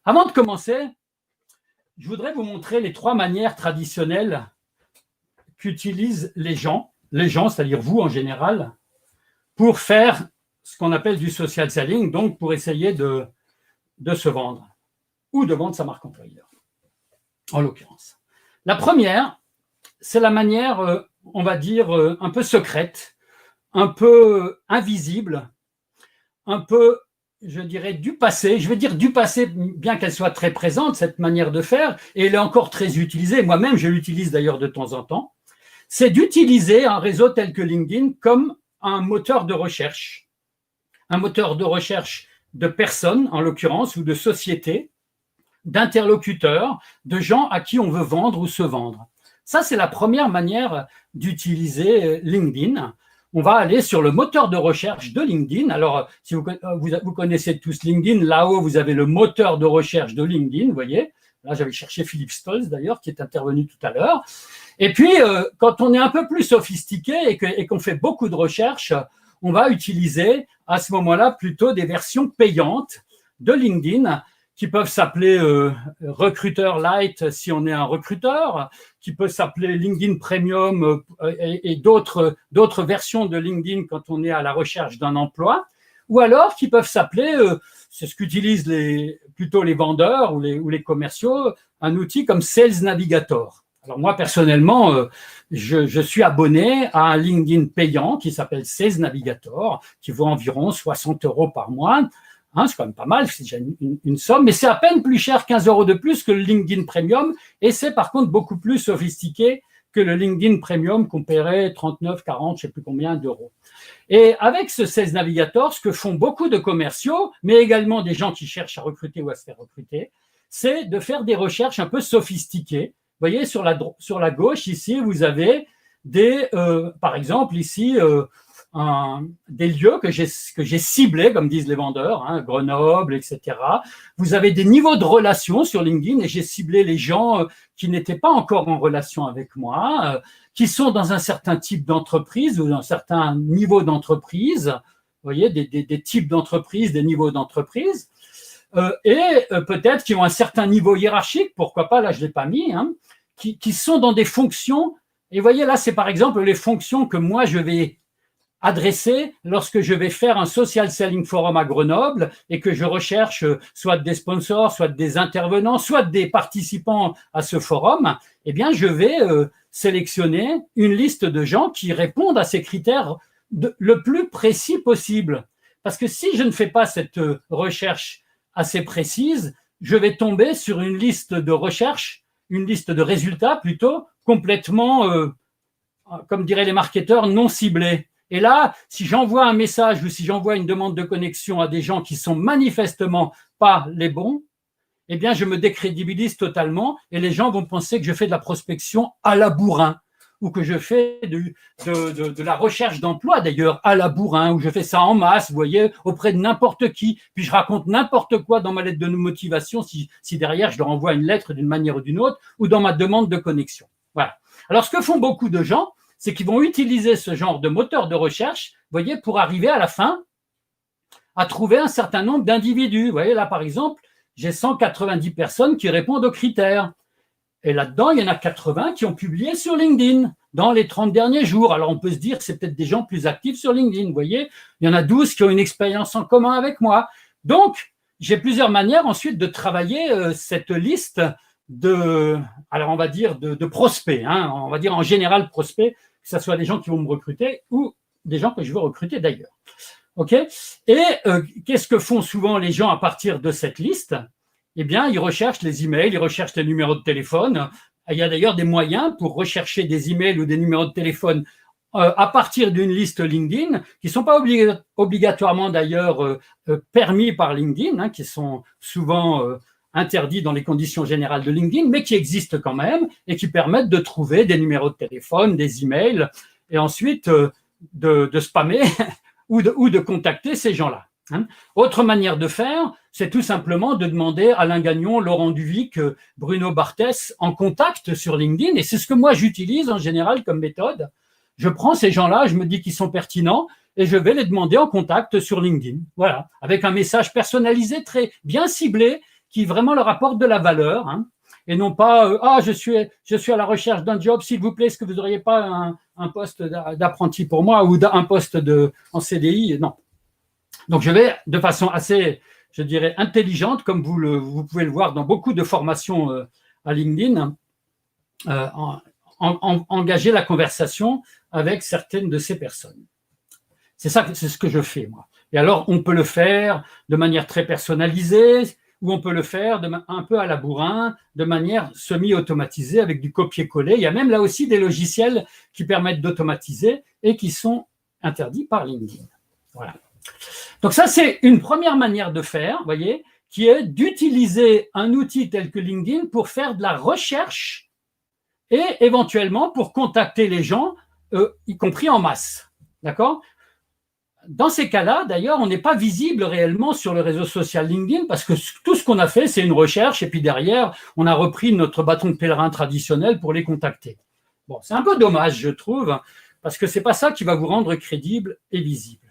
Avant de commencer, je voudrais vous montrer les 3 manières traditionnelles qu'utilisent les gens, c'est-à-dire vous en général, pour faire ce qu'on appelle du social selling, donc pour essayer de se vendre ou de vendre sa marque employeur, en l'occurrence. La première, c'est la manière, on va dire, un peu secrète, un peu invisible, un peu, je dirais, du passé. Je vais dire du passé, bien qu'elle soit très présente, cette manière de faire, et elle est encore très utilisée. Moi-même, je l'utilise d'ailleurs de temps en temps. C'est d'utiliser un réseau tel que LinkedIn comme un moteur de recherche. Un moteur de recherche de personnes, en l'occurrence, ou de sociétés, d'interlocuteurs, de gens à qui on veut vendre ou se vendre. Ça, c'est la première manière d'utiliser LinkedIn. On va aller sur le moteur de recherche de LinkedIn. Alors, si vous connaissez tous LinkedIn, là-haut, vous avez le moteur de recherche de LinkedIn, vous voyez. Là, j'avais cherché Philippe Stolz, d'ailleurs, qui est intervenu tout à l'heure. Et puis, quand on est un peu plus sophistiqué et qu'on fait beaucoup de recherches, on va utiliser à ce moment-là plutôt des versions payantes de LinkedIn qui peuvent s'appeler Recruiter Lite si on est un recruteur, qui peut s'appeler LinkedIn Premium et d'autres versions de LinkedIn quand on est à la recherche d'un emploi, ou alors qui peuvent s'appeler, c'est ce qu'utilisent plutôt les vendeurs ou les commerciaux, un outil comme Sales Navigator. Alors moi, personnellement, je suis abonné à un LinkedIn payant qui s'appelle Sales Navigator, qui vaut environ 60 € par mois. C'est quand même pas mal, c'est déjà une somme, mais c'est à peine plus cher, 15 € de plus que le LinkedIn Premium, et c'est par contre beaucoup plus sophistiqué que le LinkedIn Premium qu'on paierait 39, 40, je ne sais plus combien d'euros. Et avec ce Sales Navigator, ce que font beaucoup de commerciaux, mais également des gens qui cherchent à recruter ou à se faire recruter, c'est de faire des recherches un peu sophistiquées. Vous voyez, sur la gauche, ici, vous avez par exemple, ici, des lieux que j'ai ciblés, comme disent les vendeurs, Grenoble, etc. Vous avez des niveaux de relation sur LinkedIn et j'ai ciblé les gens qui n'étaient pas encore en relation avec moi, qui sont dans un certain type d'entreprise ou dans un certain niveau d'entreprise. Vous voyez, des types d'entreprises, des niveaux d'entreprise. Et peut-être qui ont un certain niveau hiérarchique, pourquoi pas, là je ne l'ai pas mis, qui sont dans des fonctions. Et vous voyez, là, c'est par exemple les fonctions que moi je vais adresser lorsque je vais faire un social selling forum à Grenoble et que je recherche soit des sponsors, soit des intervenants, soit des participants à ce forum, eh bien, je vais sélectionner une liste de gens qui répondent à ces critères le plus précis possible. Parce que si je ne fais pas cette recherche assez précise, je vais tomber sur une liste de recherche, une liste de résultats plutôt complètement, comme diraient les marketeurs, non ciblés. Et là, si j'envoie un message ou si j'envoie une demande de connexion à des gens qui sont manifestement pas les bons, eh bien, je me décrédibilise totalement et les gens vont penser que je fais de la prospection à la bourrin ou que je fais de la recherche d'emploi d'ailleurs à la bourrin, ou je fais ça en masse, vous voyez, auprès de n'importe qui, puis je raconte n'importe quoi dans ma lettre de motivation si derrière je leur envoie une lettre d'une manière ou d'une autre ou dans ma demande de connexion. Voilà. Alors, ce que font beaucoup de gens, c'est qu'ils vont utiliser ce genre de moteur de recherche, vous voyez, pour arriver à la fin à trouver un certain nombre d'individus. Vous voyez, là, par exemple, j'ai 190 personnes qui répondent aux critères. Et là-dedans, il y en a 80 qui ont publié sur LinkedIn dans les 30 derniers jours. Alors, on peut se dire que c'est peut-être des gens plus actifs sur LinkedIn. Vous voyez, il y en a 12 qui ont une expérience en commun avec moi. Donc, j'ai plusieurs manières ensuite de travailler cette liste alors on va dire de prospects, on va dire en général prospects, que ce soit des gens qui vont me recruter ou des gens que je veux recruter d'ailleurs. Ok. Et qu'est-ce que font souvent les gens à partir de cette liste? Eh bien, ils recherchent les emails, ils recherchent les numéros de téléphone. Il y a d'ailleurs des moyens pour rechercher des emails ou des numéros de téléphone à partir d'une liste LinkedIn, qui ne sont pas obligatoirement d'ailleurs permis par LinkedIn, qui sont souvent interdits dans les conditions générales de LinkedIn, mais qui existent quand même et qui permettent de trouver des numéros de téléphone, des emails, et ensuite de spammer ou de contacter ces gens-là. Autre manière de faire, c'est tout simplement de demander Alain Gagnon, Laurent Duvic, Bruno Barthès en contact sur LinkedIn, et c'est ce que moi j'utilise en général comme méthode. Je prends ces gens-là, je me dis qu'ils sont pertinents, et je vais les demander en contact sur LinkedIn. Voilà, avec un message personnalisé très bien ciblé, qui vraiment leur apportent de la valeur, hein, et non pas ah je suis à la recherche d'un job, s'il vous plaît, est-ce que vous n'auriez pas un poste d'apprenti pour moi ou un poste en CDI? Non. Donc je vais de façon assez, je dirais, intelligente, comme vous pouvez le voir dans beaucoup de formations à LinkedIn, engager la conversation avec certaines de ces personnes. C'est ce que je fais, moi. Et alors, on peut le faire de manière très personnalisée, ou on peut le faire un peu à la bourrin, de manière semi-automatisée, avec du copier-coller. Il y a même là aussi des logiciels qui permettent d'automatiser et qui sont interdits par LinkedIn. Voilà. Donc ça, c'est une première manière de faire, vous voyez, qui est d'utiliser un outil tel que LinkedIn pour faire de la recherche et éventuellement pour contacter les gens, y compris en masse. D'accord ? Dans ces cas-là, d'ailleurs, on n'est pas visible réellement sur le réseau social LinkedIn parce que tout ce qu'on a fait, c'est une recherche et puis derrière, on a repris notre bâton de pèlerin traditionnel pour les contacter. Bon, c'est un peu dommage, je trouve, parce que c'est pas ça qui va vous rendre crédible et visible.